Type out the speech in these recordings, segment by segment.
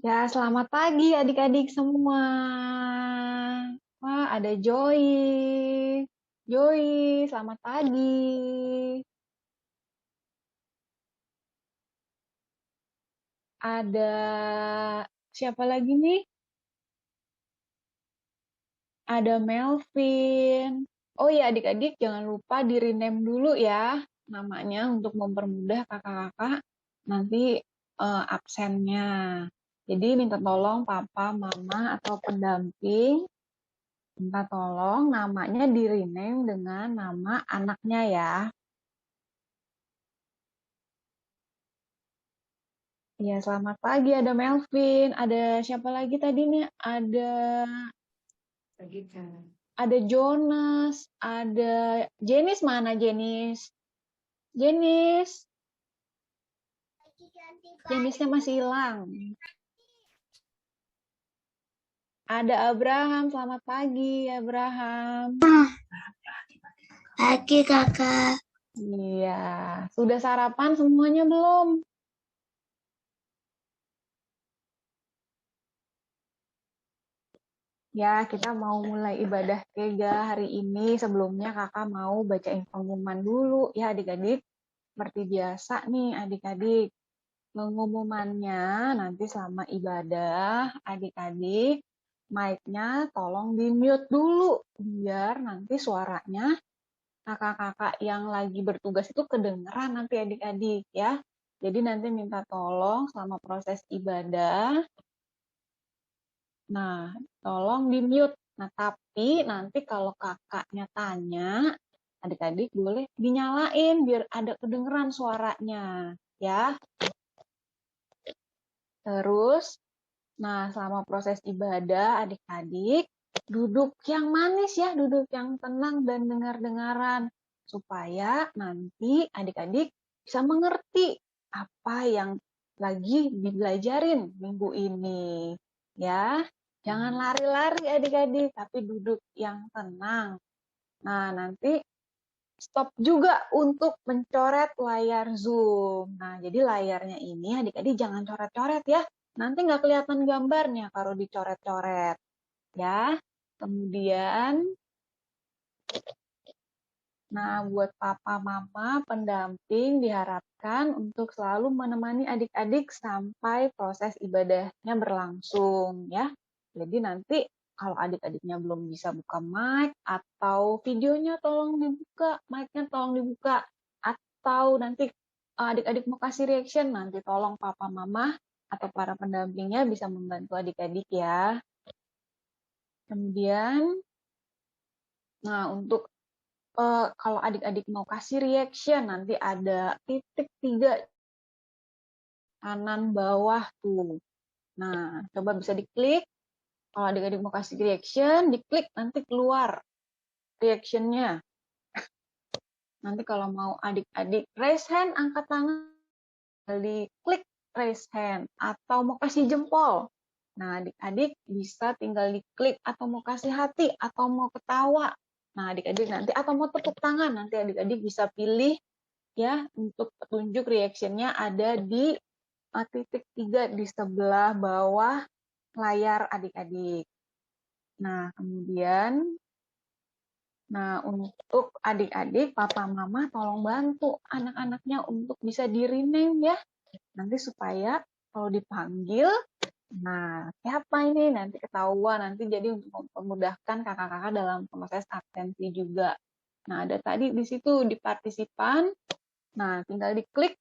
Ya, selamat pagi adik-adik semua. Wah, ada Joy. Joy, selamat pagi. Ada siapa lagi nih? Ada Melvin. Oh ya, adik-adik jangan lupa di rename dulu ya namanya untuk mempermudah kakak-kakak nanti absennya. Jadi minta tolong papa, mama, atau pendamping minta tolong namanya di-rename dengan nama anaknya ya. Iya, selamat pagi. Ada Melvin. Ada siapa lagi tadi nih? Ada Jonas. Ada Jenis, mana Jenis? Jenis. Jenisnya masih hilang. Ada Abraham. Selamat pagi, Abraham. Pagi kakak. Iya. Sudah sarapan semuanya belum? Ya, kita mau mulai ibadah kega hari ini. Sebelumnya kakak mau bacain pengumuman dulu ya adik-adik. Seperti biasa nih adik-adik. Pengumumannya nanti selama ibadah, adik-adik, mic-nya tolong di-mute dulu, biar nanti suaranya kakak-kakak yang lagi bertugas itu kedengeran nanti adik-adik ya. Jadi nanti minta tolong selama proses ibadah, nah tolong di-mute. Nah tapi nanti kalau kakaknya tanya, adik-adik boleh dinyalain biar ada kedengeran suaranya ya. Terus, nah selama proses ibadah adik-adik duduk yang manis ya, duduk yang tenang dan dengar-dengaran supaya nanti adik-adik bisa mengerti apa yang lagi dibelajarin minggu ini. Ya, jangan lari-lari adik-adik, tapi duduk yang tenang. Nah, nanti stop juga untuk mencoret layar Zoom. Nah, jadi layarnya ini adik-adik jangan coret-coret ya. Nanti nggak kelihatan gambarnya kalau dicoret-coret. Ya, kemudian, nah buat papa, mama, pendamping diharapkan untuk selalu menemani adik-adik sampai proses ibadahnya berlangsung ya. Jadi nanti kalau adik-adiknya belum bisa buka mic atau videonya tolong dibuka, mic-nya tolong dibuka, atau nanti adik-adik mau kasih reaction, nanti tolong papa, mama, atau para pendampingnya bisa membantu adik-adik ya. Kemudian, nah untuk kalau adik-adik mau kasih reaction, nanti ada titik 3 kanan bawah tuh. Nah, coba bisa diklik. Kalau adik-adik mau kasih reaction, diklik nanti keluar reaction-nya. Nanti kalau mau adik-adik raise hand, angkat tangan, diklik raise hand. Atau mau kasih jempol. Nah, adik-adik bisa tinggal diklik atau mau kasih hati, atau mau ketawa. Nah, adik-adik nanti, atau mau tepuk tangan, nanti adik-adik bisa pilih ya untuk petunjuk reaction-nya ada di titik 3 di sebelah bawah layar adik-adik. Nah, kemudian, nah untuk adik-adik, papa mama tolong bantu anak-anaknya untuk bisa di-rename ya. Nanti supaya kalau dipanggil, nah siapa ini nanti ketahuan, nanti jadi untuk memudahkan kakak-kakak dalam proses absensi juga. Nah, ada tadi di situ di partisipan. Nah, tinggal diklik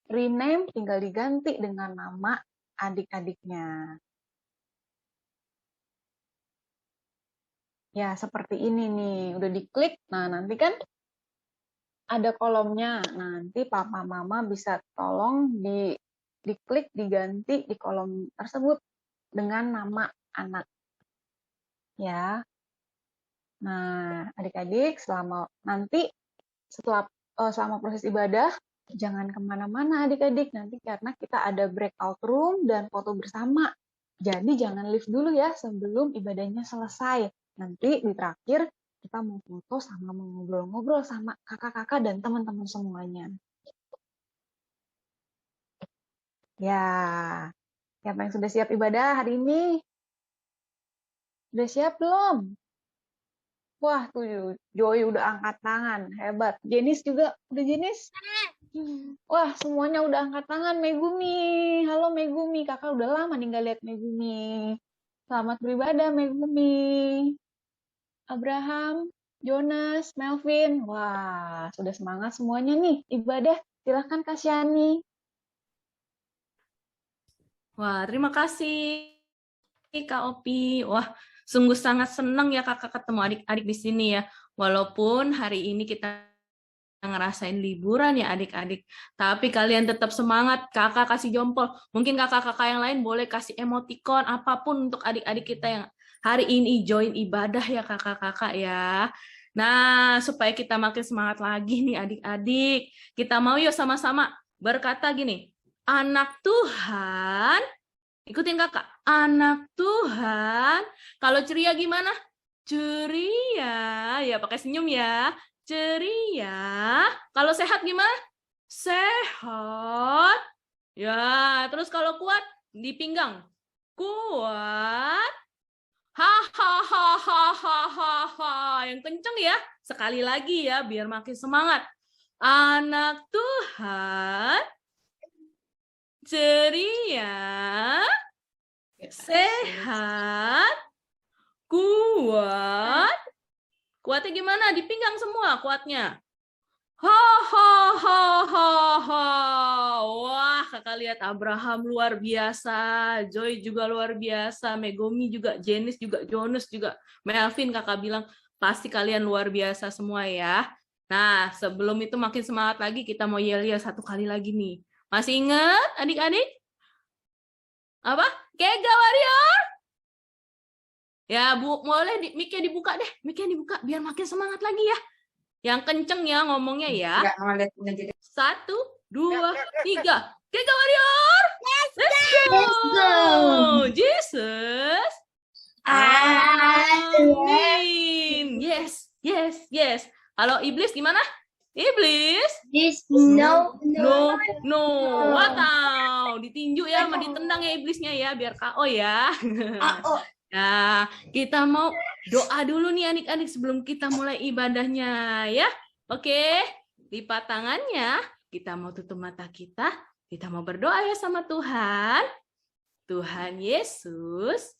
rename, tinggal diganti dengan nama adik-adiknya. Ya, seperti ini nih. Udah diklik, nah nanti kan ada kolomnya. Nanti papa mama bisa tolong diklik, diganti di kolom tersebut dengan nama anak. Ya. Nah, adik-adik selama proses ibadah, jangan kemana-mana adik-adik nanti karena kita ada breakout room dan foto bersama. Jadi jangan live dulu ya sebelum ibadahnya selesai. Nanti di terakhir kita mau foto sama mau ngobrol-ngobrol sama kakak-kakak dan teman-teman semuanya. Ya, siapa yang sudah siap ibadah hari ini? Udah siap belum? Wah, tuh Joy udah angkat tangan, hebat. Jenis juga, udah Jenis? Wah, semuanya udah angkat tangan. Megumi, halo Megumi, kakak udah lama nih nggak lihat Megumi. Selamat beribadah Megumi. Abraham, Jonas, Melvin, wah sudah semangat semuanya nih ibadah. Silahkan Kak Syani. Wah, terima kasih Kak Opi. Wah, sungguh sangat senang ya kakak ketemu adik-adik di sini ya. Walaupun hari ini kita ngerasain liburan ya adik-adik. Tapi kalian tetap semangat, kakak kasih jempol. Mungkin kakak-kakak yang lain boleh kasih emoticon, apapun untuk adik-adik kita yang hari ini join ibadah ya kakak-kakak ya. Nah, supaya kita makin semangat lagi nih adik-adik. Kita mau yuk sama-sama berkata gini, anak Tuhan, ikutin kakak, anak Tuhan. Kalau ceria gimana? Ceria, ya pakai senyum ya. Ceria. Kalau sehat gimana? Sehat. Ya, terus kalau kuat di pinggang. Kuat. Hahaha. Yang kenceng ya. Sekali lagi ya, biar makin semangat. Anak Tuhan. Ceria. Sehat. Kuat. Kuatnya gimana? Di pinggang semua kuatnya. Hahaha. Wah, kakak lihat Abraham luar biasa, Joy juga luar biasa, Megumi juga, Jenis juga, Jonas juga, Melvin kakak bilang pasti kalian luar biasa semua ya. Nah, sebelum itu makin semangat lagi kita mau yel-yel satu kali lagi nih. Masih ingat adik-adik? Apa? Kega Warrior? Ya, Bu, boleh mic-nya dibuka deh. Mic-nya dibuka biar makin semangat lagi ya. Yang kenceng ya ngomongnya ya. 1, 2, 3. Kega Warrior. Let's go. Jesus. Amin. Yes. Kalau iblis gimana? Iblis? No. Watau. Ditinju ya, sama ditendang ya iblisnya ya, biar KO ya. Nah, kita mau doa dulu nih adik-adik sebelum kita mulai ibadahnya ya. Oke, lipat tangannya. Kita mau tutup mata kita mau berdoa ya sama Tuhan. Tuhan Yesus,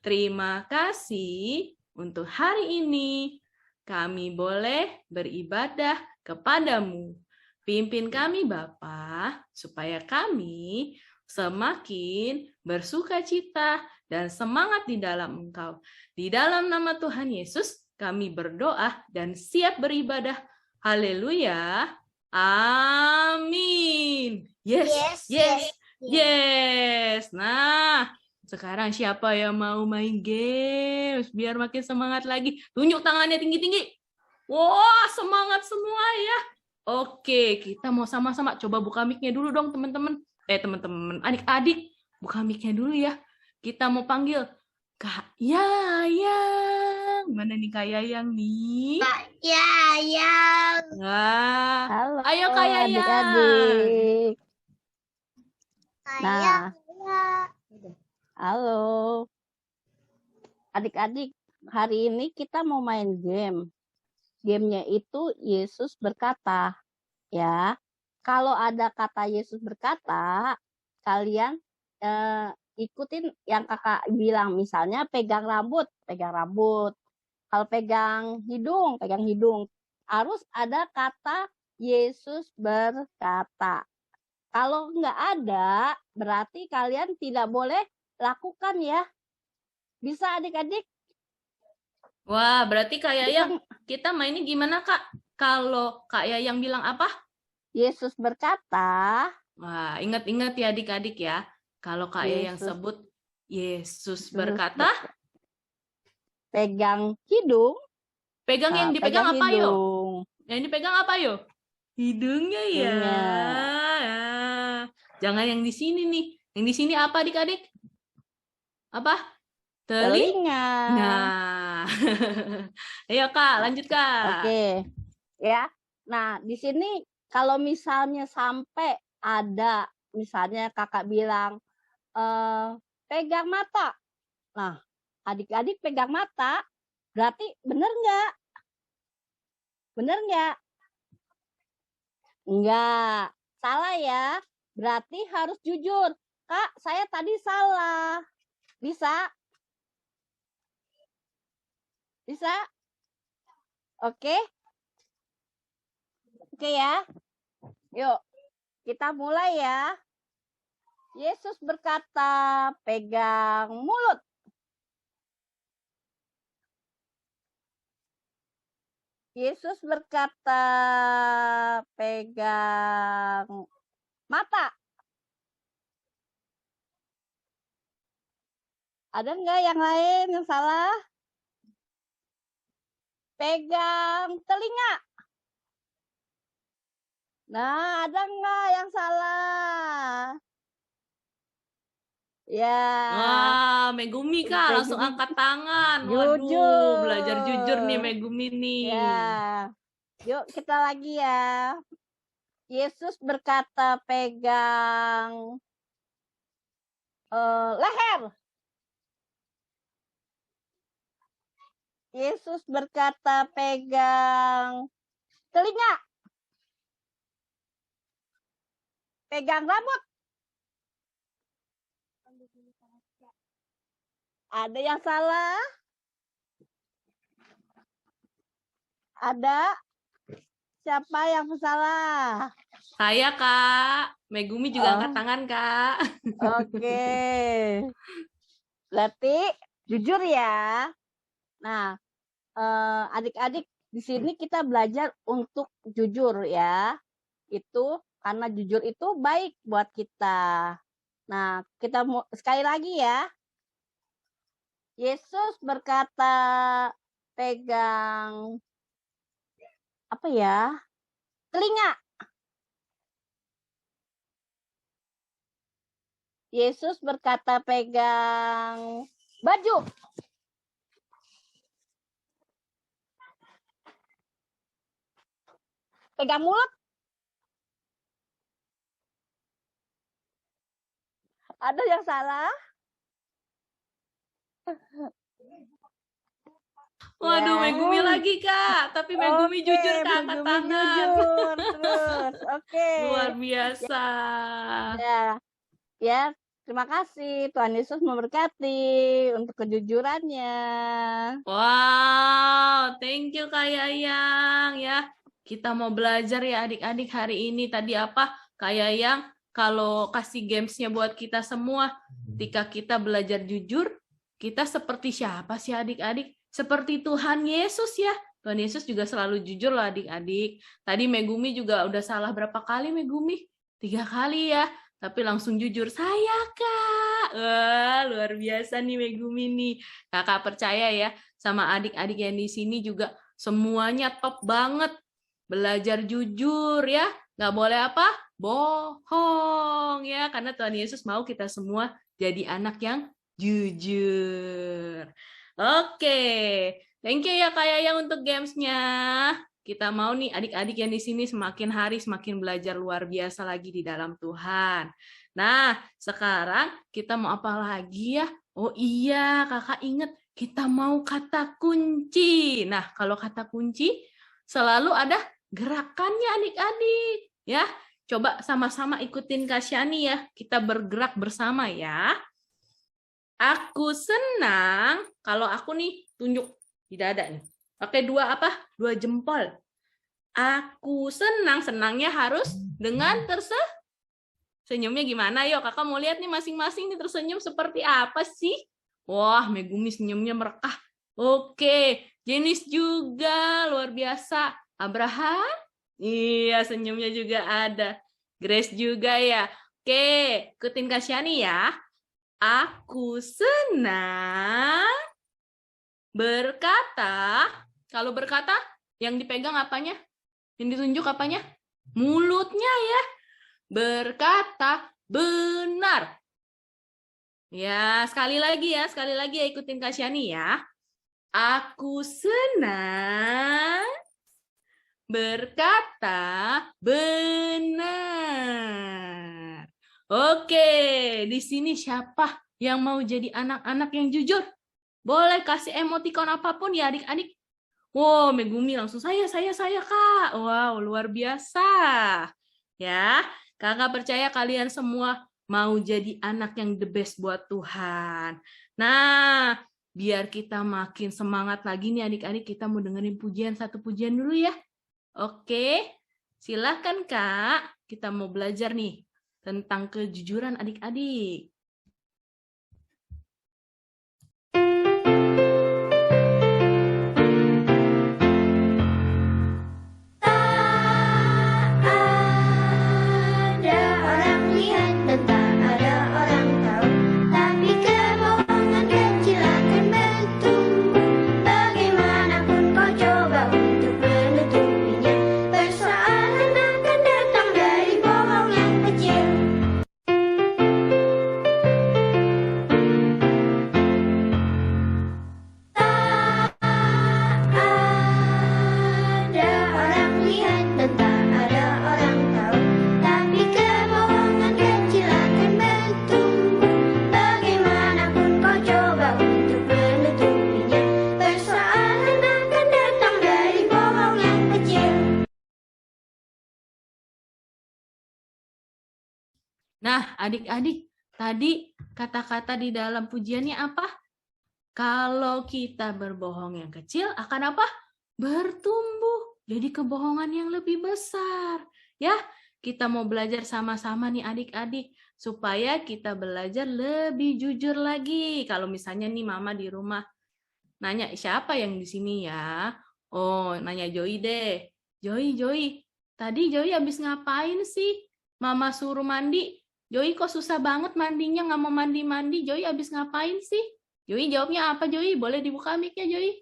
terima kasih untuk hari ini. Kami boleh beribadah kepadamu. Pimpin kami Bapa, supaya kami semakin bersukacita dan semangat di dalam Engkau. Di dalam nama Tuhan Yesus, kami berdoa dan siap beribadah. Haleluya. Amin. Yes. Nah, sekarang siapa yang mau main games? Biar makin semangat lagi. Tunjuk tangannya tinggi-tinggi. Wah, semangat semua ya. Oke, kita mau sama-sama coba buka mic-nya dulu dong, teman-teman. Teman-teman, adik-adik, buka mic-nya dulu ya. Kita mau panggil Kak Yayang. Mana nih Kak Yayang nih? Kak Yayang. Nah, halo, ayo Kak Yayang. adik-adik. Nah, Nah, halo. Adik-adik, hari ini kita mau main game. Gamenya itu Yesus berkata. Ya, kalau ada kata Yesus berkata, kalian ikutin yang kakak bilang, misalnya pegang rambut. Kalau pegang hidung. Harus ada kata Yesus berkata. Kalau nggak ada, berarti kalian tidak boleh lakukan ya. Bisa adik-adik? Wah, berarti Kak Yayang, kita mainnya gimana Kak? Kalau Kak Yayang bilang apa? Yesus berkata. Wah, ingat-ingat ya adik-adik ya. Kalau Kak Yayang sebut Yesus berkata, pegang hidung. Pegang yang dipegang apa hidung. yo? Yang dipegang apa yo? Hidungnya ya. Jangan yang di sini nih. Yang di sini apa adik-adik? Apa? Telinga. Nah. Ayo Kak, lanjut Kak. Oke. Ya. Nah, di sini kalau misalnya sampai ada misalnya Kakak bilang pegang mata. Nah, adik-adik pegang mata, berarti bener nggak? Bener nggak? Enggak. Salah ya. Berarti harus jujur. Kak, saya tadi salah. Bisa? Bisa? Oke? Oke ya. Yuk, kita mulai ya. Yesus berkata, pegang mulut. Yesus berkata, pegang mata. Ada nggak yang lain yang salah? Pegang telinga. Nah, ada nggak yang salah? Ya. Wah, Megumi Kak, langsung Megumi angkat tangan. jujur. Waduh, belajar jujur nih Megumi nih. Ya. Yuk kita lagi ya. Yesus berkata pegang leher. Yesus berkata pegang telinga. Pegang rambut. Ada yang salah? Ada? Siapa yang salah? Saya Kak, Megumi juga angkat tangan Kak. Oke. Berarti jujur ya. Nah, adik-adik di sini kita belajar untuk jujur ya. Itu karena jujur itu baik buat kita. Nah, kita mau sekali lagi ya. Yesus berkata pegang apa ya? Telinga. Yesus berkata pegang baju. Pegang mulut. Ada yang salah? Waduh, Ya. Megumi lagi Kak, tapi Megumi Oke, jujur Kak, angkat Megumi tangan. jujur terus. Oke. Luar biasa. Ya, terima kasih. Tuhan Yesus memberkati untuk kejujurannya. Wow, thank you Kak Yayang ya. Kita mau belajar ya adik-adik hari ini. Tadi apa Kak Yayang kalau kasih gamesnya buat kita semua. Ketika kita belajar jujur, kita seperti siapa sih adik-adik? Seperti Tuhan Yesus ya. Tuhan Yesus juga selalu jujur loh adik-adik. Tadi Megumi juga udah salah berapa kali Megumi? 3 kali ya. Tapi langsung jujur, saya Kak. Wah, luar biasa nih Megumi nih. Kakak percaya ya, sama adik-adik yang di sini juga semuanya top banget. Belajar jujur ya. Nggak boleh apa? Bohong ya. Karena Tuhan Yesus mau kita semua jadi anak yang jujur. Oke. Thank you ya Kak Yayang untuk gamesnya. Kita mau nih adik-adik yang di sini semakin hari semakin belajar luar biasa lagi di dalam Tuhan. Nah, sekarang kita mau apa lagi ya? Oh iya, Kakak ingat kita mau kata kunci. Nah, kalau kata kunci selalu ada gerakannya adik-adik. Ya, coba sama-sama ikutin Kak Syani ya. Kita bergerak bersama ya. Aku senang kalau aku nih tunjuk di dada nih. Pakai 2 apa? 2 jempol. Aku senang, senangnya harus dengan senyumnya gimana? Yuk, kakak mau lihat nih masing-masing nih tersenyum seperti apa sih? Wah, Megumi senyumnya merekah. Oke, Jenis juga luar biasa. Abraham? Iya, senyumnya juga ada. Grace juga ya. Oke, ikutin Kak Syani ya. Aku senang berkata. Kalau berkata, yang dipegang apanya? Yang ditunjuk apanya? Mulutnya ya. Berkata benar. Ya, sekali lagi ya ikutin Kak Syani ya. Aku senang berkata benar. Oke, di sini siapa yang mau jadi anak-anak yang jujur? Boleh kasih emotikon apapun ya adik-adik. Wow, Megumi langsung saya Kak. Wow, luar biasa. Ya, Kakak percaya kalian semua mau jadi anak yang the best buat Tuhan. Nah, biar kita makin semangat lagi nih adik-adik, kita mau dengerin satu pujian dulu ya. Oke, silakan Kak. Kita mau belajar nih tentang kejujuran adik-adik. Nah, adik-adik, tadi kata-kata di dalam pujiannya apa? Kalau kita berbohong yang kecil akan apa? Bertumbuh. Jadi kebohongan yang lebih besar. Ya, kita mau belajar sama-sama nih adik-adik supaya kita belajar lebih jujur lagi. Kalau misalnya nih mama di rumah nanya siapa yang di sini ya? Oh, nanya Joy deh. Joy, tadi Joy habis ngapain sih? Mama suruh mandi. Joy kok susah banget mandinya, nggak mau mandi-mandi. Joy habis ngapain sih? Joy jawabnya apa Joy? Boleh dibuka mic-nya Joy?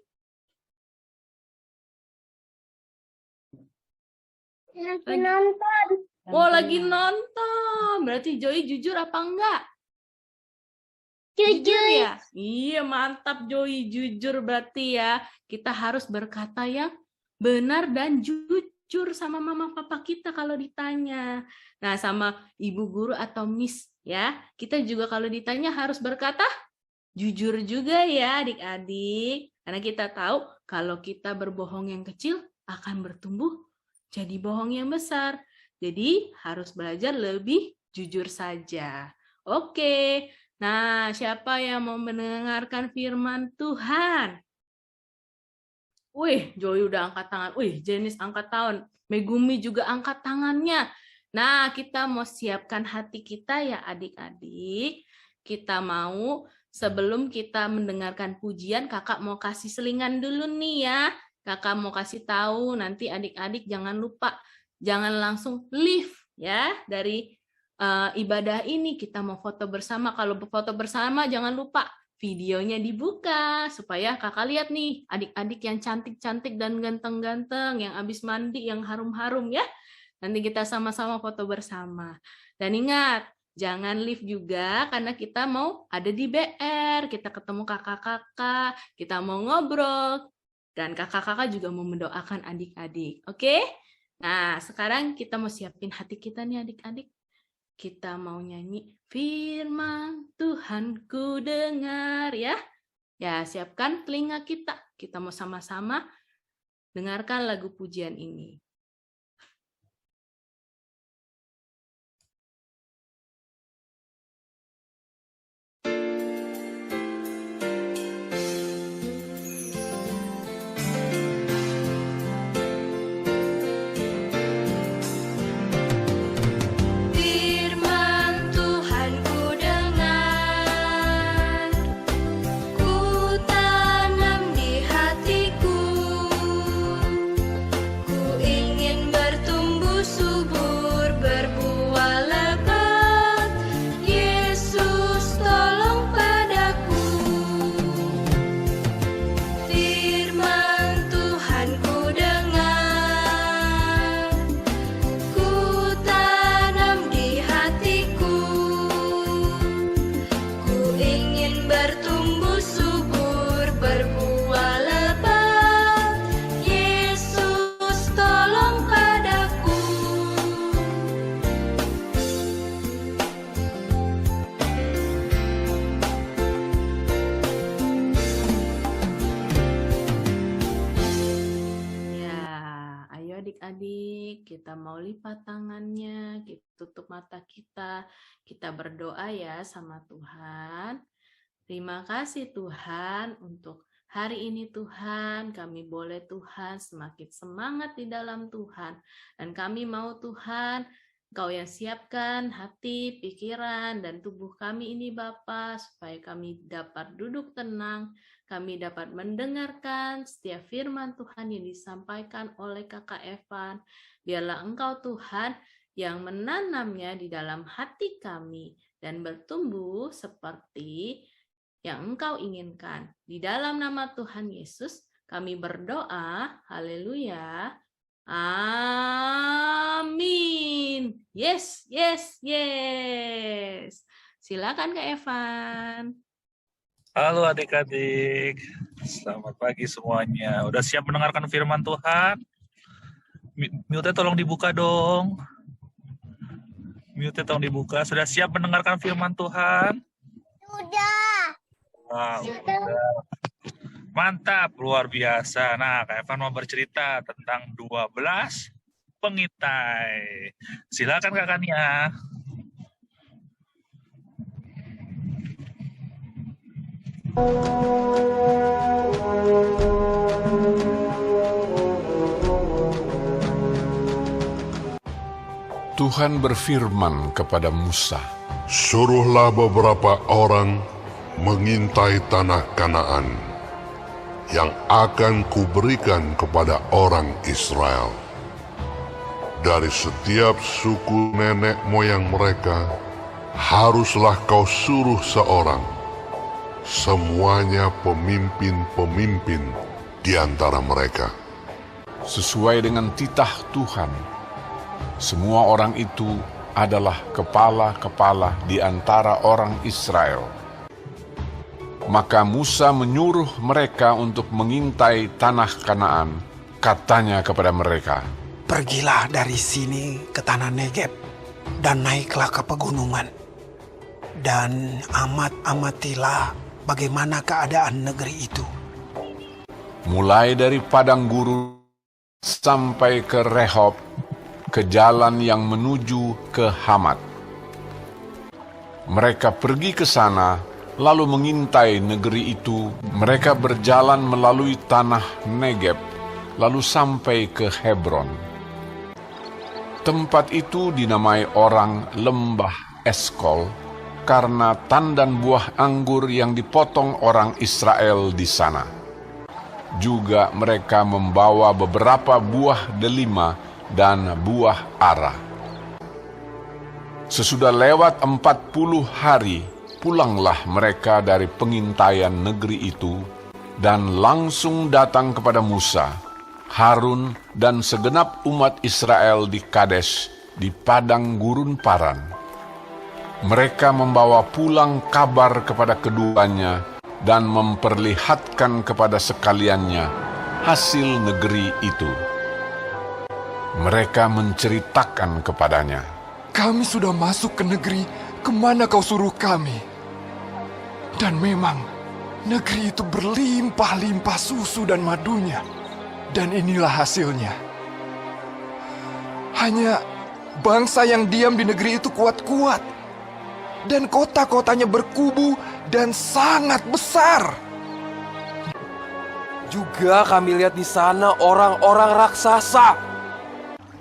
Lagi nonton. Oh, lagi nonton. Berarti Joy jujur apa enggak? Jujur. Ya? Iya, mantap Joy. Jujur berarti ya. Kita harus berkata yang benar dan jujur sama mama papa kita kalau ditanya. Nah, sama ibu guru atau miss ya. Kita juga kalau ditanya harus berkata jujur juga ya adik-adik. Karena kita tahu kalau kita berbohong yang kecil akan bertumbuh jadi bohong yang besar. Jadi harus belajar lebih jujur saja. Oke. Nah, siapa yang mau mendengarkan firman Tuhan? Wih, Joy udah angkat tangan. Wih, Jenis angkat tangan. Megumi juga angkat tangannya. Nah, kita mau siapkan hati kita ya adik-adik. Kita mau sebelum kita mendengarkan pujian, kakak mau kasih selingan dulu nih ya. Kakak mau kasih tahu nanti adik-adik jangan lupa. Jangan langsung leave ya dari ibadah ini. Kita mau foto bersama. Kalau foto bersama jangan lupa videonya dibuka supaya kakak lihat nih adik-adik yang cantik-cantik dan ganteng-ganteng, yang habis mandi, yang harum-harum ya. Nanti kita sama-sama foto bersama. Dan ingat, jangan leave juga karena kita mau ada di BR, kita ketemu kakak-kakak, kita mau ngobrol, dan kakak-kakak juga mau mendoakan adik-adik. Oke? Nah, sekarang kita mau siapin hati kita nih adik-adik. Kita mau nyanyi firman Tuhan ku dengar ya. Ya, siapkan telinga kita. Kita mau sama-sama dengarkan lagu pujian ini. Ku adik-adik, kita mau lipat tangannya, kita tutup mata kita berdoa ya sama Tuhan. Terima kasih Tuhan untuk hari ini Tuhan, kami boleh Tuhan semakin semangat di dalam Tuhan. Dan kami mau Tuhan, Engkau yang siapkan hati, pikiran, dan tubuh kami ini Bapa, supaya kami dapat duduk tenang, kami dapat mendengarkan setiap firman Tuhan yang disampaikan oleh Kakak Evan. Biarlah Engkau Tuhan yang menanamnya di dalam hati kami dan bertumbuh seperti yang Engkau inginkan. Di dalam nama Tuhan Yesus kami berdoa. Haleluya. Amin. Yes, yes, yes. Silakan Kak Evan. Halo adik-adik, selamat pagi semuanya. Udah siap mendengarkan firman Tuhan? Mute tolong dibuka dong. Mute tolong dibuka. Sudah siap mendengarkan firman Tuhan? Sudah. Wah, udah. Mantap, luar biasa. Nah, Kak Evan mau bercerita tentang 12 pengintai. Silakan Kak Kania. Tuhan berfirman kepada Musa, Suruhlah beberapa orang mengintai tanah Kanaan yang akan kuberikan kepada orang Israel. Dari setiap suku nenek moyang mereka, haruslah kau suruh seorang, semuanya pemimpin-pemimpin di antara mereka. sesuai dengan titah Tuhan. Semua orang itu adalah kepala-kepala di antara orang Israel. Maka Musa menyuruh mereka untuk mengintai tanah Kanaan. Katanya kepada mereka, Pergilah dari sini ke tanah Negeb dan naiklah ke pegunungan. Dan amatilah bagaimana keadaan negeri itu. mulai dari padang gurun sampai ke Rehob, ke jalan yang menuju ke Hamat. Mereka pergi ke sana, lalu mengintai negeri itu. Mereka berjalan melalui tanah Negeb, lalu sampai ke Hebron. Tempat itu dinamai orang Lembah Eskol, karena tandan buah anggur yang dipotong orang Israel di sana. Juga mereka membawa beberapa buah delima dan buah ara. Sesudah lewat 40 hari, pulanglah mereka dari pengintaian negeri itu, dan langsung datang kepada Musa, Harun, dan segenap umat Israel di Kades, di padang gurun Paran. Mereka membawa pulang kabar kepada keduanya dan memperlihatkan kepada sekaliannya hasil negeri itu. Mereka menceritakan kepadanya, Kami sudah masuk ke negeri kemana kau suruh kami. Dan memang negeri itu berlimpah-limpah susu dan madunya. Dan inilah hasilnya. Hanya bangsa yang diam di negeri itu kuat-kuat. Dan kota-kotanya berkubu dan sangat besar. Juga kami lihat di sana orang-orang raksasa.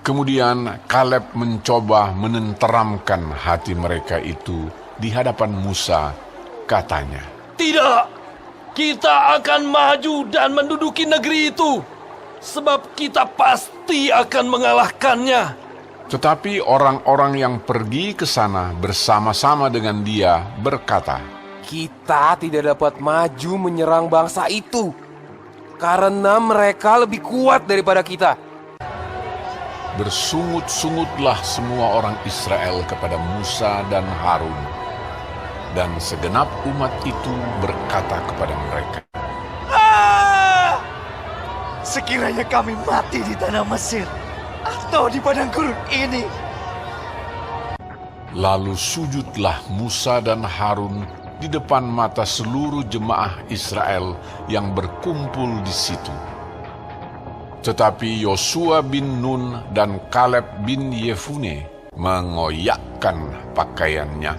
Kemudian Kaleb mencoba menenteramkan hati mereka itu di hadapan Musa. Katanya, Tidak, kita akan maju dan menduduki negeri itu. Sebab kita pasti akan mengalahkannya. tetapi orang-orang yang pergi ke sana bersama-sama dengan dia berkata, Kita tidak dapat maju menyerang bangsa itu. Karena mereka lebih kuat daripada kita. Bersungut-sungutlah semua orang Israel kepada Musa dan Harun. Dan segenap umat itu berkata kepada mereka, Sekiranya kami mati di tanah Mesir atau di padang gurun ini. Lalu sujudlah Musa dan Harun di depan mata seluruh jemaah Israel yang berkumpul di situ. Tetapi Yosua bin Nun dan Kaleb bin Yefune mengoyakkan pakaiannya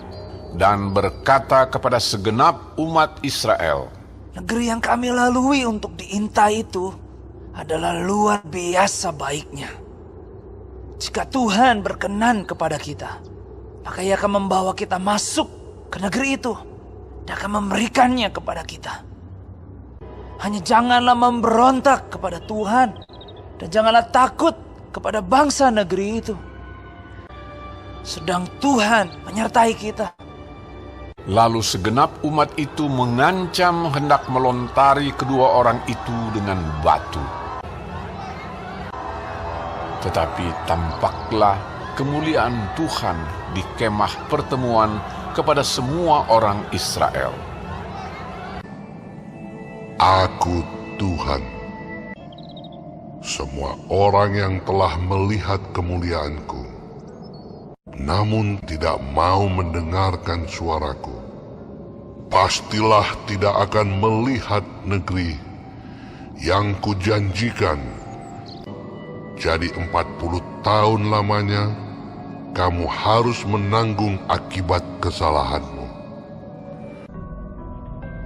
dan berkata kepada segenap umat Israel, Negeri yang kami lalui untuk diintai itu adalah luar biasa baiknya. Jika Tuhan berkenan kepada kita, maka Ia akan membawa kita masuk ke negeri itu dan akan memberikannya kepada kita. Hanya janganlah memberontak kepada Tuhan dan janganlah takut kepada bangsa negeri itu. Sedang Tuhan menyertai kita. Lalu segenap umat itu mengancam hendak melontari kedua orang itu dengan batu. Tetapi tampaklah kemuliaan Tuhan di kemah pertemuan kepada semua orang Israel. Aku Tuhan. Semua orang yang telah melihat kemuliaanku, namun tidak mau mendengarkan suaraku, pastilah tidak akan melihat negeri yang kujanjikan. Jadi 40 tahun lamanya, kamu harus menanggung akibat kesalahanmu.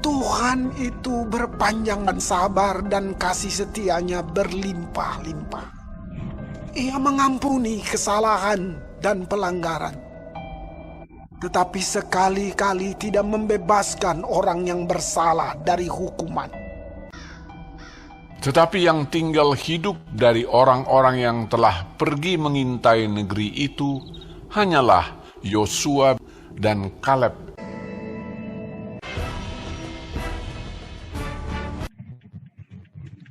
Tuhan itu berpanjang dan sabar dan kasih setianya berlimpah-limpah. Ia mengampuni kesalahan dan pelanggaran, tetapi sekali-kali tidak membebaskan orang yang bersalah dari hukuman. Tetapi yang tinggal hidup dari orang-orang yang telah pergi mengintai negeri itu hanyalah Yosua dan Kaleb.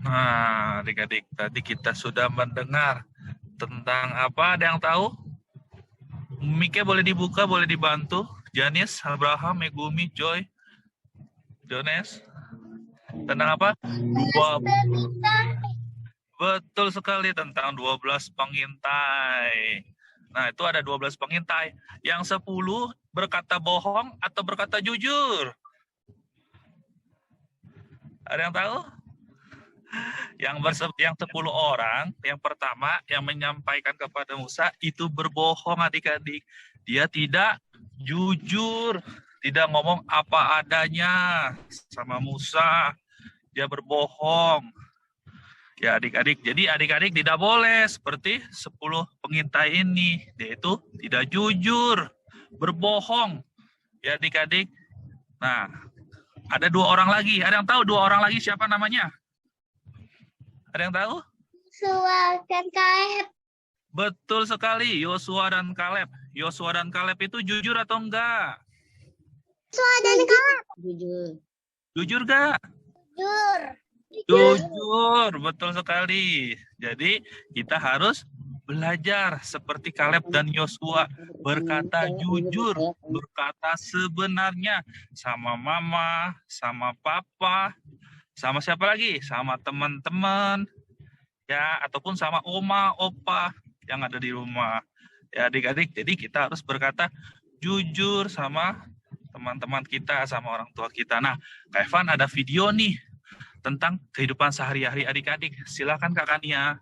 Nah, adik-adik, tadi kita sudah mendengar tentang apa? Ada yang tahu? Mika boleh dibuka, boleh dibantu. Janis, Abraham, Megumi, Joy, Jones. Tentang apa? Betul sekali, tentang 12 pengintai. Nah, itu ada 12 pengintai. Yang 10 berkata bohong atau berkata jujur? Ada yang tahu? Yang 10 orang, yang pertama yang menyampaikan kepada Musa itu berbohong, adik-adik. Dia tidak jujur, tidak ngomong apa adanya sama Musa. Dia berbohong. Ya adik-adik, jadi adik-adik tidak boleh seperti 10 pengintai ini. Dia itu tidak jujur, berbohong. Ya adik-adik. Nah, ada 2 orang lagi. Ada yang tahu 2 orang lagi siapa namanya? Ada yang tahu? Yosua dan Kaleb. Betul sekali, Yosua dan Kaleb. Yosua dan Kaleb itu jujur atau enggak? Yosua dan Kaleb. Jujur. Jujur enggak? Jujur. Jujur, betul sekali. Jadi kita harus belajar seperti Kaleb dan Yosua, berkata jujur, berkata sebenarnya sama mama, sama papa, sama siapa lagi? Sama teman-teman, ya, ataupun sama oma, opa yang ada di rumah. Ya adik-adik, jadi kita harus berkata jujur sama teman-teman kita, sama orang tua kita. Nah, Kak Evan ada video nih tentang kehidupan sehari-hari adik-adik. Silakan Kak Kania.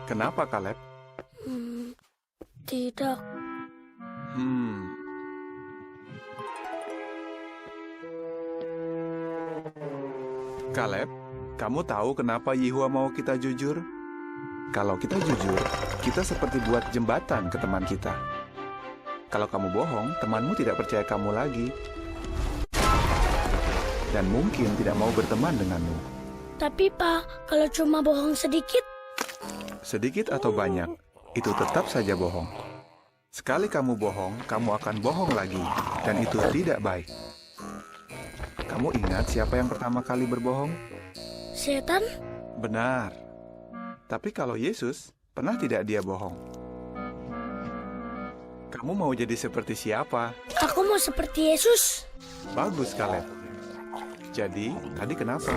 Kenapa, Kaleb? Tidak. Kaleb, kamu tahu kenapa Yehua mau kita jujur? Kalau kita jujur, kita seperti buat jembatan ke teman kita. Kalau kamu bohong, temanmu tidak percaya kamu lagi. Dan mungkin tidak mau berteman denganmu. Tapi Pak, kalau cuma bohong sedikit? Sedikit atau banyak, itu tetap saja bohong. Sekali kamu bohong, kamu akan bohong lagi. Dan itu tidak baik. Kamu ingat siapa yang pertama kali berbohong? Setan? Benar. Tapi kalau Yesus, pernah tidak dia bohong? Kamu mau jadi seperti siapa? Aku mau seperti Yesus. Bagus, Kaleb. Jadi, tadi kenapa?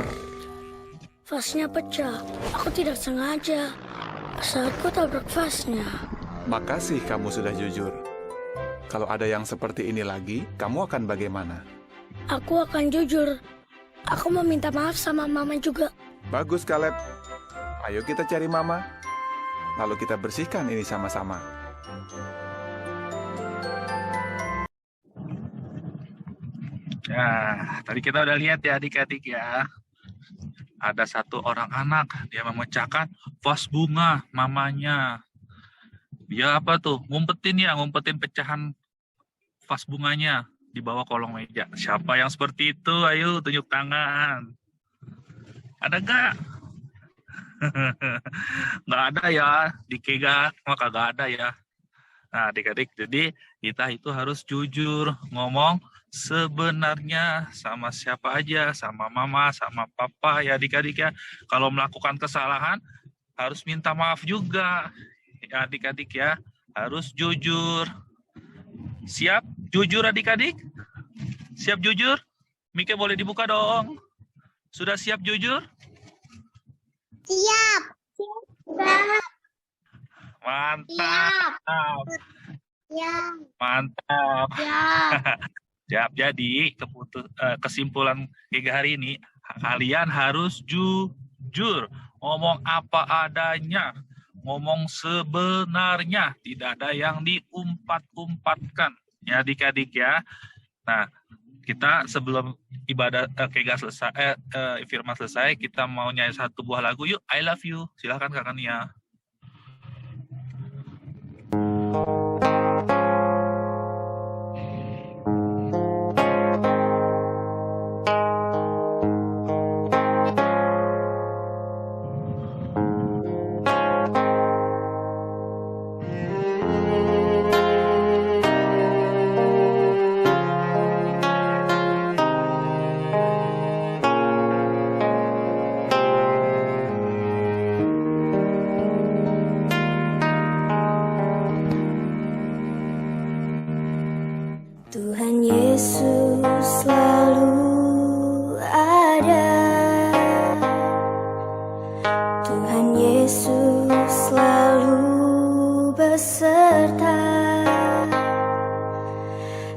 Vasnya pecah. Aku tidak sengaja. Saat ku tabrak vasnya. Makasih kamu sudah jujur. Kalau ada yang seperti ini lagi, kamu akan bagaimana? Aku akan jujur. Aku mau minta maaf sama Mama juga. Bagus, Caleb. Ayo kita cari Mama. Lalu kita bersihkan ini sama-sama. Nah, tadi kita udah lihat ya adik-adik ya. Ada satu orang anak, dia memecahkan vas bunga mamanya. Dia apa tuh? Ngumpetin pecahan vas bunganya di bawah kolong meja. Siapa yang seperti itu? Ayo tunjuk tangan. Ada nggak? Nggak ada ya. Di Kega mah kagak ada ya. Nah adik-adik, jadi kita itu harus jujur ngomong sebenarnya sama siapa aja, sama mama, sama papa ya adik-adik ya. Kalau melakukan kesalahan harus minta maaf juga ya adik-adik ya. Harus jujur. Siap jujur adik-adik? Siap jujur? Mike boleh dibuka dong. Sudah siap jujur? Siap. Mantap. Siap. Mantap. Siap. Siap. Jadi kesimpulan Kega hari ini, kalian harus jujur, ngomong apa adanya, ngomong sebenarnya, tidak ada yang diumpat-umpatkan ya adik-adik ya. Nah, kita sebelum ibadah Kega selesai, firman selesai, kita mau nyanyi satu buah lagu yuk. I love you. Silakan Kakak Nia. Tuhan Yesus selalu ada. Tuhan Yesus selalu beserta.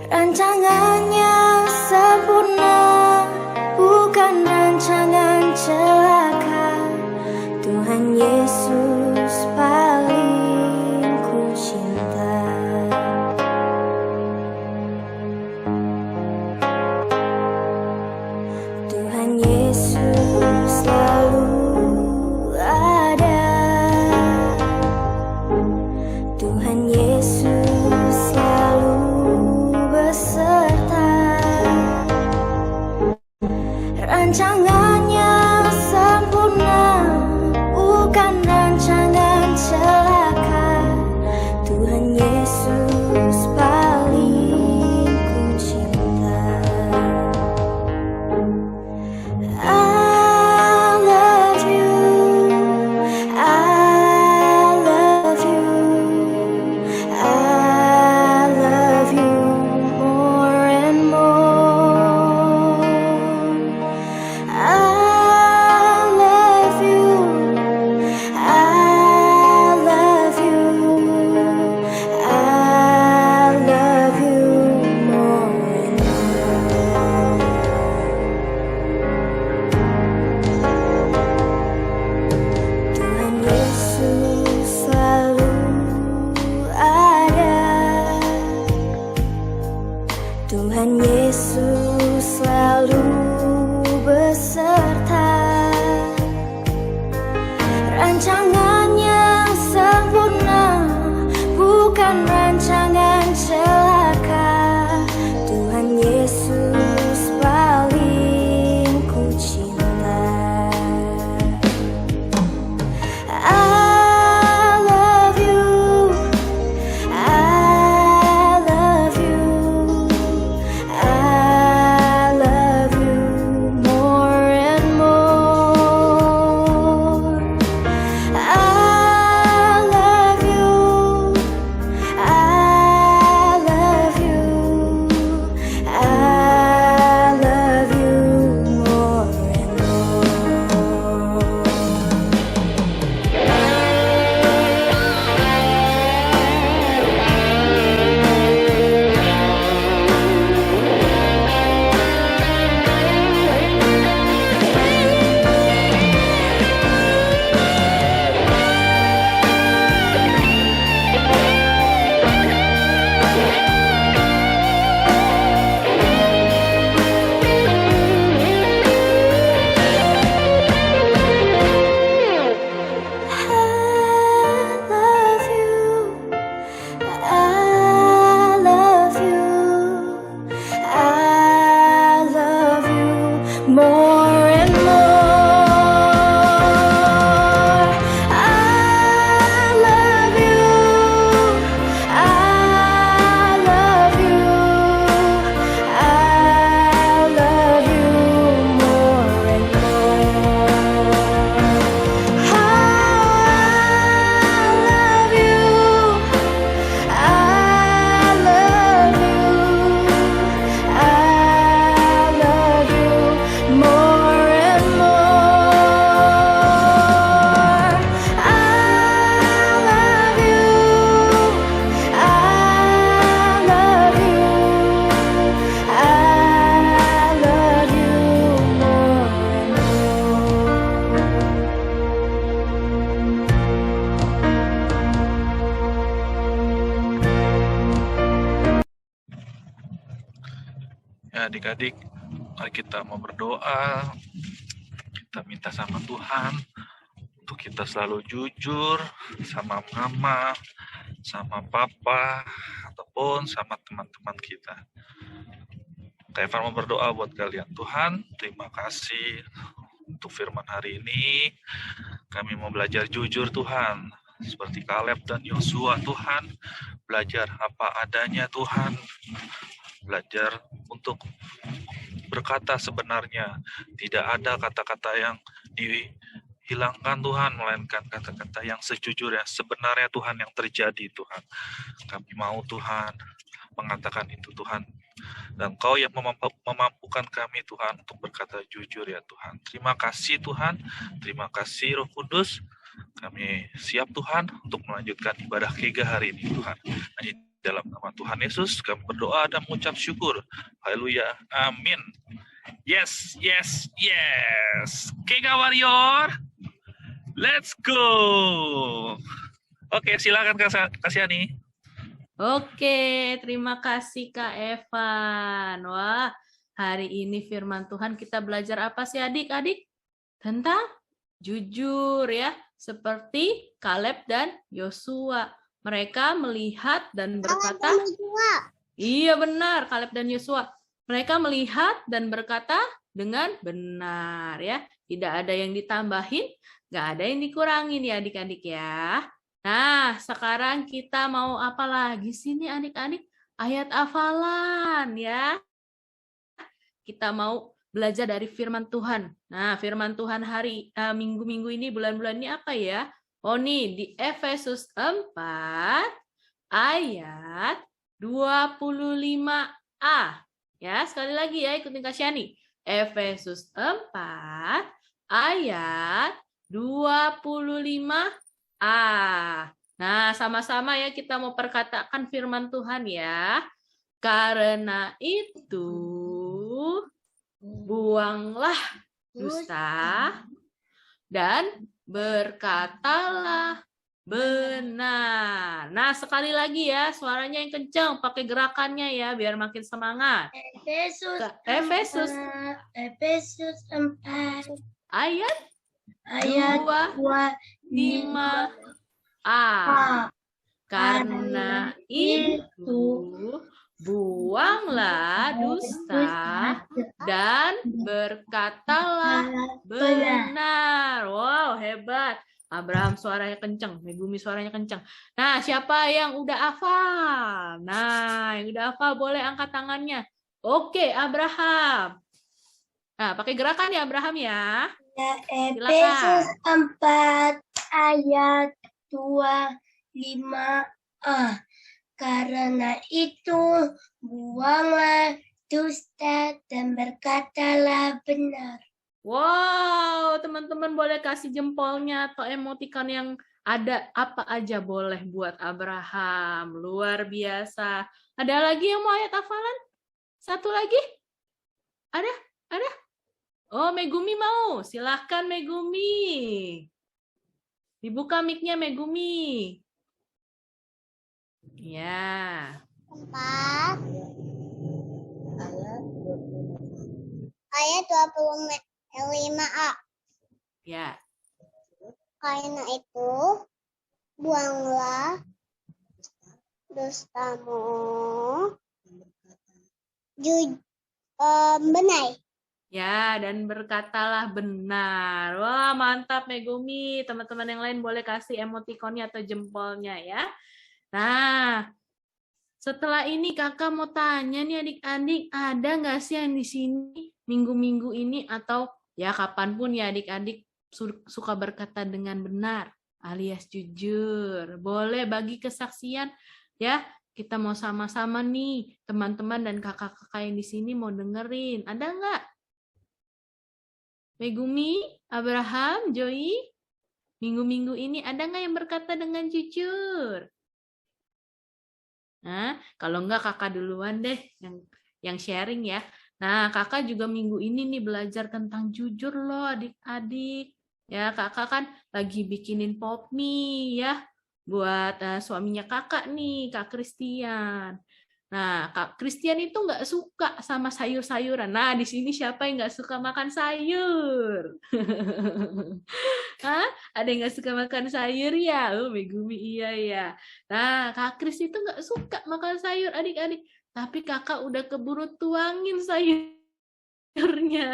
Rancangannya sempurna, bukan rancangan celaka. Tuhan Yesus paling ku cinta. Tuhan Yesus selalu ada. Tuhan Yesus selalu beserta. Rancangannya sempurna, bukan rancangan celaka. Tuhan Yesus paling ku cinta. I love you, I love you, I love you more and more. I love you, I love you, I love you more and more. Tuhan Yesus selalu ada. Tuhan Yesus selalu beserta. Rancangannya sempurna, bukan rancangan celaka. Tuhan Yesus paling ku cinta. I love you, I love you, I love you more and more. I adik-adik, mari kita mau berdoa. Kita minta sama Tuhan untuk kita selalu jujur sama mama, sama papa, ataupun sama teman-teman kita. Kak Evan mau berdoa buat kalian. Tuhan, terima kasih untuk firman hari ini. Kami mau belajar jujur Tuhan. Seperti Kaleb dan Yosua Tuhan. Belajar apa adanya Tuhan. Belajar untuk berkata sebenarnya. Tidak ada kata-kata yang dihilangkan Tuhan, melainkan kata-kata yang sejujurnya, sebenarnya Tuhan yang terjadi Tuhan. Kami mau Tuhan mengatakan itu Tuhan. Dan Kau yang memampukan kami Tuhan untuk berkata jujur ya Tuhan. Terima kasih Tuhan, terima kasih Roh Kudus. Kami siap Tuhan untuk melanjutkan ibadah Kega hari ini Tuhan. Hanya dalam nama Tuhan Yesus kami berdoa dan mengucap syukur. Haleluya, amin. Yes, yes, yes. Kega Warrior, let's go. Oke, silakan Kak Kasiani. Oke, terima kasih Kak Evan. Wah, hari ini firman Tuhan kita belajar apa sih adik-adik? Tentang jujur ya, seperti Kaleb dan Yosua. Mereka melihat dan berkata, iya benar, Kaleb dan Yosua. Mereka melihat dan berkata dengan benar ya. Tidak ada yang ditambahin, nggak ada yang dikurangin ya adik-adik ya. Nah, sekarang kita mau apa lagi sih nih adik-adik? Ayat hafalan ya. Kita mau belajar dari firman Tuhan. Nah, firman Tuhan hari minggu-minggu ini, bulan-bulan ini apa ya? Oh nih, di Efesus 4 ayat 25a. Ya, sekali lagi ya, ikutin Kak Syani. Efesus 4 ayat 25a. Nah, sama-sama ya kita mau perkatakan firman Tuhan ya. Karena itu, buanglah dusta dan berkatalah benar. Nah, sekali lagi ya, suaranya yang kencang, pakai gerakannya ya, biar makin semangat. Efesus 4 ayat 25a. Karena itu, buanglah dusta dan berkatalah benar. Wow, hebat. Abraham suaranya kencang, Megumi suaranya kencang. Nah, siapa yang udah hafal? Nah, yang udah hafal boleh angkat tangannya. Oke, Abraham. Nah, pakai gerakan ya Abraham ya. Efesus 4 ayat 25a. Karena itu, buanglah dusta dan berkatalah benar. Wow, teman-teman boleh kasih jempolnya atau emoticon yang ada apa aja boleh buat Abraham. Luar biasa. Ada lagi yang mau ayat hafalan? Satu lagi? Ada? Ada? Oh, Megumi mau. Silahkan Megumi. Dibuka mic-nya Megumi. Ya. 4 ayat 25a. Ya. Karena itu, buanglah dustamu, benar. Ya, dan berkatalah benar. Wah, mantap Megumi. Teman-teman yang lain boleh kasih emotikonnya atau jempolnya ya. Nah, setelah ini kakak mau tanya nih adik-adik, ada nggak sih yang di sini minggu-minggu ini atau ya kapanpun ya adik-adik suka berkata dengan benar alias jujur? Boleh bagi kesaksian ya. Kita mau sama-sama nih teman-teman dan kakak-kakak yang di sini mau dengerin. Ada nggak? Megumi, Abraham, Joy, minggu-minggu ini ada nggak yang berkata dengan jujur? Nah, kalau enggak kakak duluan deh yang sharing ya. Nah, kakak juga minggu ini nih belajar tentang jujur loh adik-adik. Ya, kakak kan lagi bikinin pop mie ya buat suaminya kakak nih, Kak Christian. Nah, Kak Christian itu nggak suka sama sayur-sayuran. Nah, di sini siapa yang nggak suka makan sayur? Hah? Ada yang nggak suka makan sayur ya? Oh, Megumi iya ya. Nah, Kak Kris itu nggak suka makan sayur, adik-adik. Tapi kakak udah keburu tuangin sayurnya.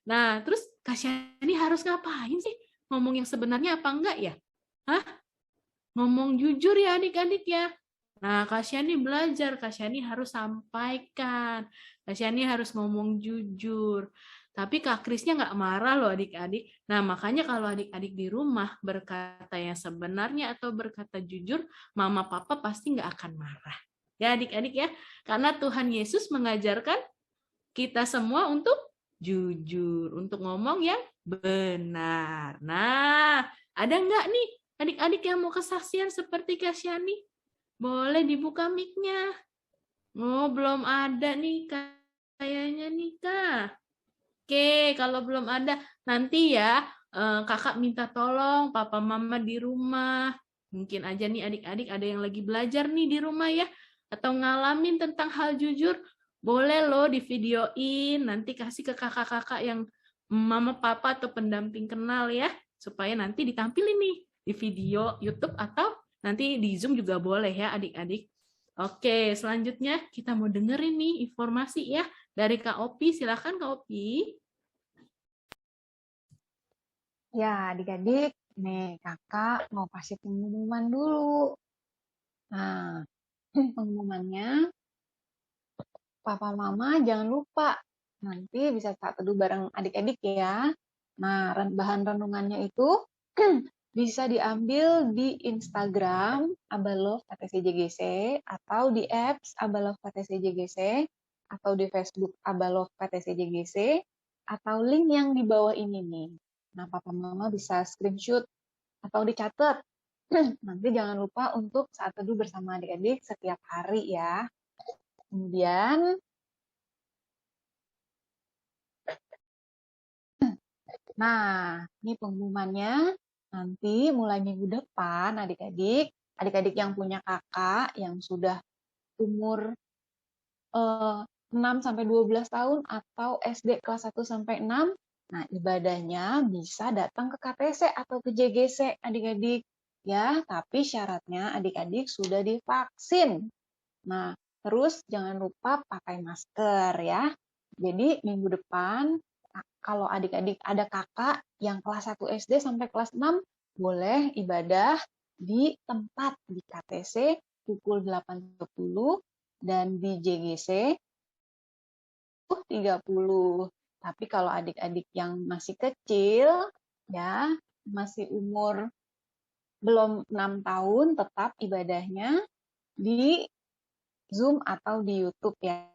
Nah, terus Kak Syani harus ngapain sih? Ngomong yang sebenarnya apa enggak ya? Hah? Ngomong jujur ya adik-adik ya. Nah, Kak Syani belajar, Kak Syani harus sampaikan. Kak Syani harus ngomong jujur. Tapi Kak Krisnya nggak marah loh adik-adik. Nah, makanya kalau adik-adik di rumah berkata yang sebenarnya atau berkata jujur, mama papa pasti nggak akan marah. Ya adik-adik ya. Karena Tuhan Yesus mengajarkan kita semua untuk jujur, untuk ngomong yang benar. Nah, ada nggak nih adik-adik yang mau kesaksian seperti Kak Syani? Boleh dibuka mic-nya. Oh, belum ada nih kayaknya nih, Kak. Oke, kalau belum ada, nanti ya kakak minta tolong papa mama di rumah. Mungkin aja nih adik-adik ada yang lagi belajar nih di rumah ya. Atau ngalamin tentang hal jujur. Boleh loh di videoin, nanti kasih ke kakak-kakak yang mama papa atau pendamping kenal ya. Supaya nanti ditampilin nih di video YouTube atau nanti di Zoom juga boleh ya adik-adik. Oke, selanjutnya kita mau dengerin nih informasi ya dari Kak Opi. Silakan Kak Opi. Ya, adik-adik, nih kakak mau kasih pengumuman dulu. Nah, pengumumannya, papa mama jangan lupa, nanti bisa saat teduh bareng adik-adik ya. Nah, bahan renungannya itu bisa diambil di Instagram Abalove KTC-JGC atau di apps Abalove KTC-JGC atau di Facebook Abalove KTC-JGC atau link yang di bawah ini nih. Nah, papa mama bisa screenshot atau dicatat. Nanti jangan lupa untuk saat teduh bersama adik-adik setiap hari ya. Kemudian nah, ini pengumumannya. Nanti mulai minggu depan adik-adik yang punya kakak yang sudah umur 6 sampai 12 tahun atau SD kelas 1 sampai 6, nah ibadahnya bisa datang ke KTC atau ke JGC adik-adik ya, tapi syaratnya adik-adik sudah divaksin. Nah, terus jangan lupa pakai masker ya. Jadi minggu depan kalau adik-adik ada kakak yang kelas 1 SD sampai kelas 6, boleh ibadah di tempat di KTC pukul 8.30 dan di JGC 30. Tapi kalau adik-adik yang masih kecil, ya masih umur belum 6 tahun, tetap ibadahnya di Zoom atau di YouTube ya.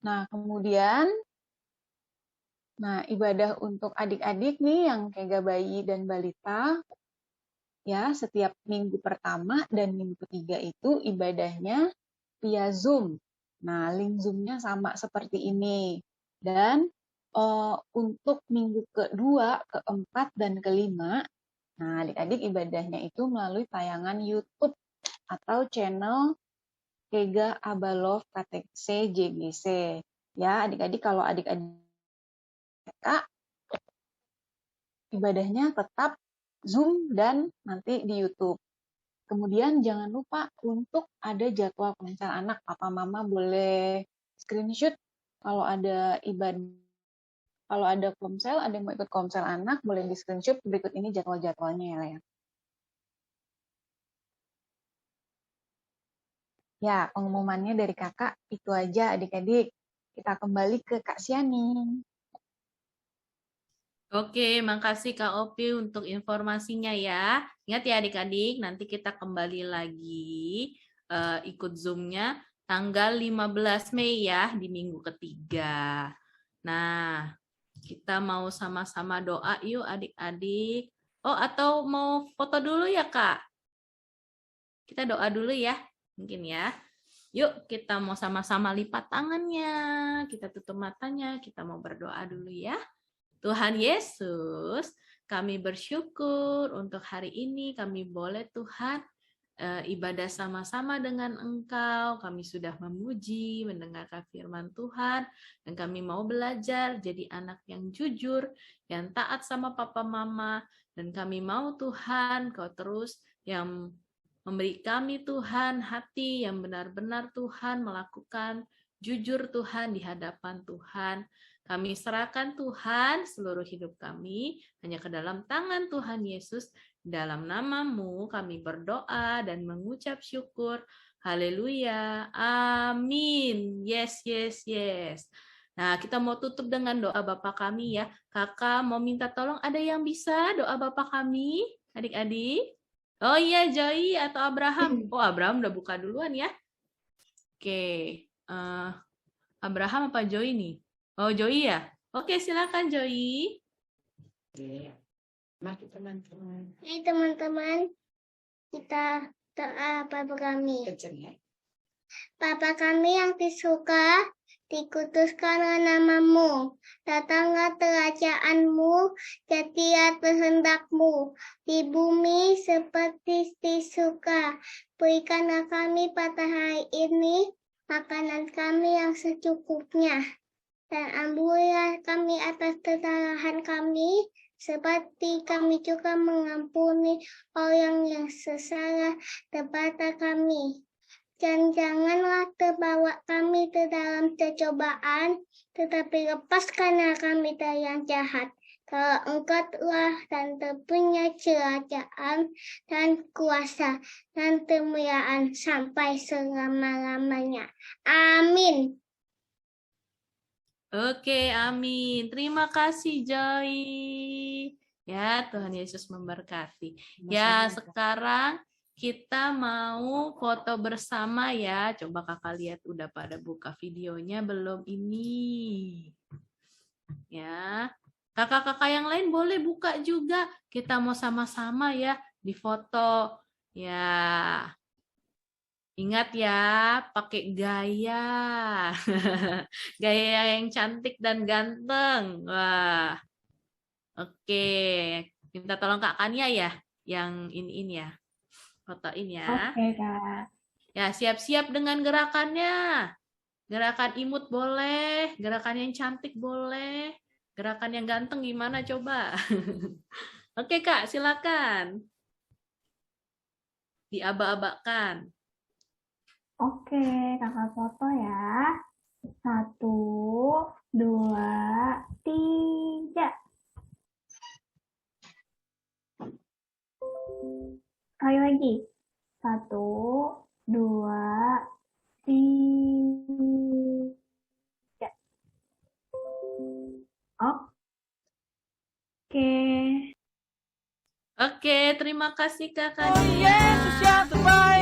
Nah, kemudian, ibadah untuk adik-adik nih yang kayak bayi dan balita, ya setiap minggu pertama dan minggu ketiga itu ibadahnya via Zoom. Nah, link Zoom-nya sama seperti ini. Dan untuk minggu kedua, keempat, dan kelima, nah adik-adik ibadahnya itu melalui tayangan YouTube atau channel Kega Abalove KTC JGC. Ya, adik-adik kalau adik-adik ibadahnya tetap Zoom dan nanti di YouTube. Kemudian jangan lupa untuk ada jadwal ponsel anak. Papa mama boleh screenshot kalau ada ibadah, kalau ada komsel, ada yang mau ikut komsel anak, boleh di screenshot. Berikut ini jadwal-jadwalnya ya. Ya, pengumumannya dari kakak itu aja adik-adik. Kita kembali ke Kak Syani. Oke, makasih Kak Opi untuk informasinya ya. Ingat ya adik-adik, nanti kita kembali lagi ikut Zoom-nya tanggal 15 Mei ya, di minggu ketiga. Nah, kita mau sama-sama doa yuk adik-adik. Oh, atau mau foto dulu ya Kak? Kita doa dulu ya. Mungkin ya. Yuk kita mau sama-sama lipat tangannya, kita tutup matanya, kita mau berdoa dulu ya. Tuhan Yesus, kami bersyukur untuk hari ini kami boleh Tuhan ibadah sama-sama dengan Engkau. Kami sudah memuji, mendengarkan firman Tuhan, dan kami mau belajar jadi anak yang jujur, yang taat sama papa mama, dan kami mau Tuhan, Kau terus yang memberi kami Tuhan hati yang benar-benar Tuhan melakukan jujur Tuhan di hadapan Tuhan. Kami serahkan Tuhan seluruh hidup kami hanya ke dalam tangan Tuhan Yesus. Dalam nama-Mu kami berdoa dan mengucap syukur. Haleluya. Amin. Yes, yes, yes. Nah, kita mau tutup dengan doa Bapa kami ya. Kakak mau minta tolong, ada yang bisa doa Bapa kami? Adik-adik? Oh iya, Joy atau Abraham. Oh, Abraham udah buka duluan ya. Oke. Abraham apa Joy nih? Oh, Joy ya? Oke, silakan Joy. Mari teman-teman. Hai teman-teman, kita doa Bapa kami. Bapa kami yang di surga, dikuduskanlah nama-Mu. Datanglah kerajaan-Mu, jadilah kehendak-Mu di bumi seperti di surga. Berikanlah kami pada hari ini makanan kami yang secukupnya. Dan ampunilah kami atas kesalahan kami, seperti kami juga mengampuni orang yang bersalah kepada kami. Dan janganlah terbawa kami ke dalam percobaan, tetapi lepaskanlah kami dari yang jahat. Kalau Engkau telah dan terpunya kerajaan dan kuasa dan kemuliaan sampai selama-lamanya. Amin. Oke, amin. Terima kasih, Joy. Ya, Tuhan Yesus memberkati. Ya, sekarang kita mau foto bersama ya. Coba kakak lihat udah pada buka videonya belum ini? Ya, kakak-kakak yang lain boleh buka juga. Kita mau sama-sama ya di foto. Ya, ingat ya, pakai gaya. Gaya yang cantik dan ganteng. Wah. Oke. Minta tolong Kak Kania ya, yang ini ya. Fotoin ya. Oke, Kak. Ya, siap-siap dengan gerakannya. Gerakan imut boleh, gerakan yang cantik boleh, gerakan yang ganteng gimana coba? Oke, Kak, silakan. Diaba-abakan. Oke, kakak foto ya. 1, 2, 3. Sekali lagi. 1, 2, 3. Oke, terima kasih Kak Kania. Yesus yang terbaik.